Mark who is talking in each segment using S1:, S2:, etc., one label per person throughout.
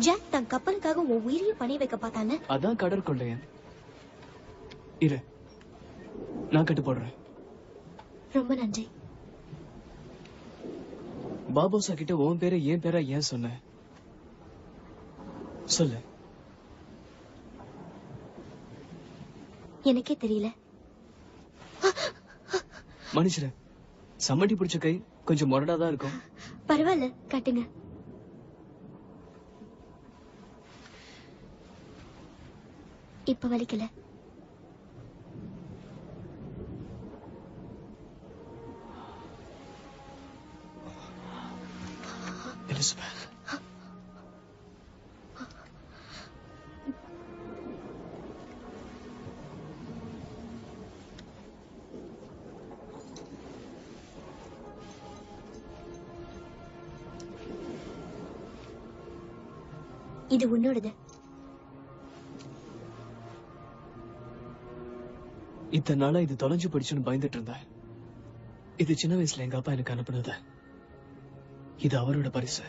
S1: Jack தன் கப்பலுக்காக உன் உயிரையும் பணி வைக்க பார்த்தானே.
S2: அதான் கடற்கொள்ளையன். இரு, நான் கட்டு போடுறேன்.
S1: ரொம்ப நன்றி.
S2: பாபோசா கிட்ட உன் பேரை என் பேரா ஏன் சொன்ன? சொல்லு.
S1: எனக்கே தெரியல.
S2: மனுஷர சம்மட்டி பிடிச்ச கை கொஞ்சம் முரடாதான் இருக்கும்.
S1: பரவாயில்ல, கட்டுங்க. இப்ப வலிக்கல.
S2: எலிசபெத்,
S1: இது உன்னோடது.
S2: இத்தனை நாளா இது தொலைஞ்சு போயிடுச்சுன்னு பயந்துட்டு இருந்தேன். இது சின்ன வயசுல எங்க அப்பா எனக்கு அனுப்புனது. இது அவரோட பரிசு.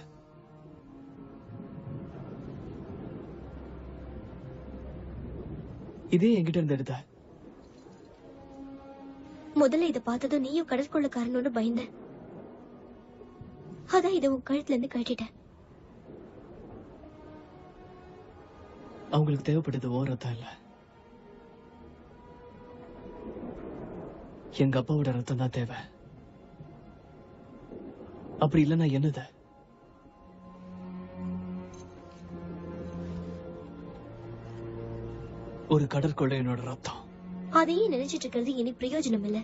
S2: இதே என்கிட்ட இருந்து எடுத்த.
S1: முதல்ல இதை பார்த்ததும் நீயும் கடற்கொள்ளக்காரனோட பயந்த. அதான் இதை உன் கழுத்துல இருந்து கழட்டிட்டேன்.
S2: அவங்களுக்கு தேவைப்பட்டது ரத்தம் இல்ல, எங்க அப்பாவோட ரத்தம் தான் தேவை. அப்படி இல்லைன்னா என்னது? ஒரு கடற்கொள்ளையனோட ரத்தம்.
S1: அதையே நினைச்சிட்டு இருக்கிறது இனி பிரயோஜனம் இல்ல.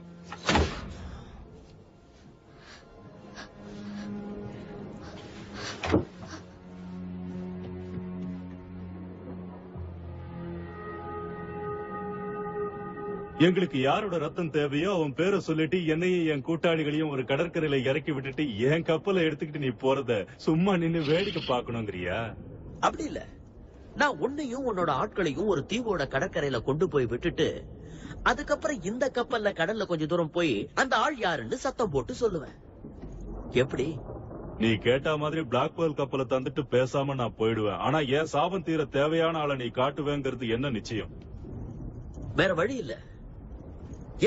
S3: எங்களுக்கு யாரோட ரத்தம் தேவையோ அவன் பேரை சொல்லிட்டு என்னையும் என் கூட்டாளிகளையும் ஒரு கடற்கரையில இறக்கி விட்டுட்டு என் கப்பலை எடுத்துக்கிட்டு நீ போறத சும்மா நின்னு வேடிக்கை பாக்கணுங்கிறியா?
S4: அப்படி இல்ல, நான் உன்னையும் உன்னோட ஆட்களையும் ஒரு தீவோட கடற்கரையில கொண்டு போய் விட்டுட்டு அதுக்கப்புறம் இந்த கப்பல்ல கடல்ல கொஞ்ச தூரம் போய் அந்த ஆள் யாருன்னு சத்தம் போட்டு சொல்லுவேன். எப்படி?
S3: நீ கேட்ட மாதிரி பிளாக் பேர்ல் கப்பலை தந்துட்டு பேசாம நான் போயிடுவேன். ஆனா என் சாபம் தீர தேவையான ஆளை நீ காட்டுவேங்கிறது என்ன நிச்சயம்?
S4: வேற வழி இல்ல.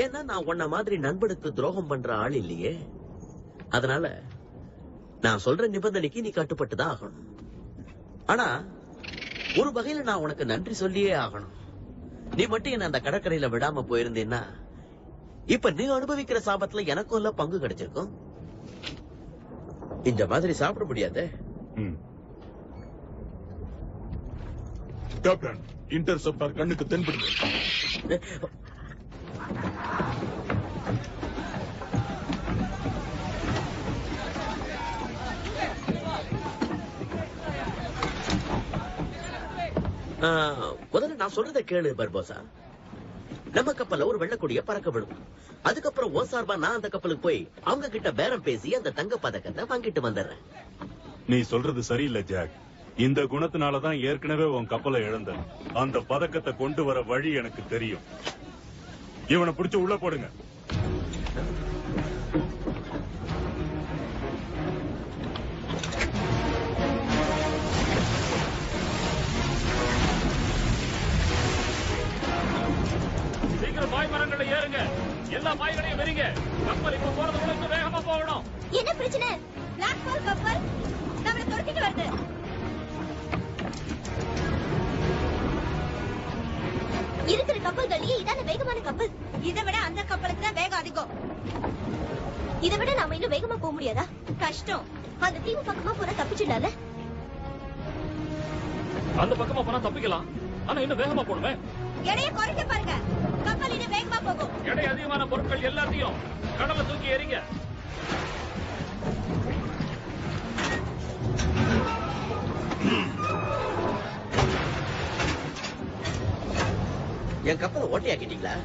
S4: ஏன்னா நான் உன்ன மாதிரி நண்பனுக்கு துரோகம் பண்ற ஆள் இல்லையே. அதனால நான் சொல்ற நிபந்தனைக்கு நீ கட்டுப்பட்டுதான் ஆகணும். ஆனா ஒரு வகையில நான் உனக்கு நன்றி சொல்லியே ஆகணும். நீ மட்டும் என்ன அந்த கடற்கரையில விடாம போயிருந்தீன்னா இப்ப நீ அனுபவிக்கிற சாபத்துல எனக்கும் எல்லாம் பங்கு கிடைச்சிருக்கும். இந்த மாதிரி சாப்பிட முடியாது.
S3: கேப்டன், இன்டர்செப்டார் கண்ணுக்கு தென்படுது.
S4: முதல்ல நான் சொல்றதை கேளு பர்போசா. நம்ம கப்பல்ல ஒரு வெள்ளக்கொடிய பறக்க விடும். அதுக்கப்புறம் ஓ சார்பா நான் அந்த கப்பலுக்கு போய் அவங்க கிட்ட பேரம் பேசி அந்த தங்க பதக்கத்தை வாங்கிட்டு வந்துடுறேன்.
S3: நீ சொல்றது சரியில்லை ஜாக். இந்த குணத்தினாலதான் ஏற்கனவே உன் கப்பலை இழந்த. அந்த பதக்கத்தை கொண்டு வர வழி எனக்கு தெரியும். இவனை பிடிச்சு உள்ள போடுங்க.
S5: சீக்கிரம் பாய் மரங்களை ஏறுங்க. எல்லா பாய்களையும் வெறிங்க. கப்பல் இப்ப போறது கூட வேகமா போகணும்.
S1: என்ன பிரச்சனை? பிளாக் பேர்ல் கப்பல் நம்மள துரத்திட்டு வருது. இருக்கிற கப்பல்கள்லயே இதான வேகமான கப்பல். இதை விட அந்த கப்பலுக்கு தான் வேகம் அதிகம். இதை விட நாம இன்னும் வேகமா போக முடியாதா? கஷ்டம். அந்த தீவு பக்கமா போனா தப்பிச்சிடலாம்ல.
S5: அந்த பக்கமா போனா தப்பிக்கலாம். ஆனா இன்னும் வேகமா போடுமே.
S1: எடைய குறைக்க பாருங்க. கப்பல் இன்னும் வேகமா போகும்.
S5: எடை அதிகமான பொருட்கள் எல்லாத்தையும் கடல்ல தூக்கி எறிங்க.
S4: என் கப்பலை ஓட்டையாக்கிட்டீங்களா?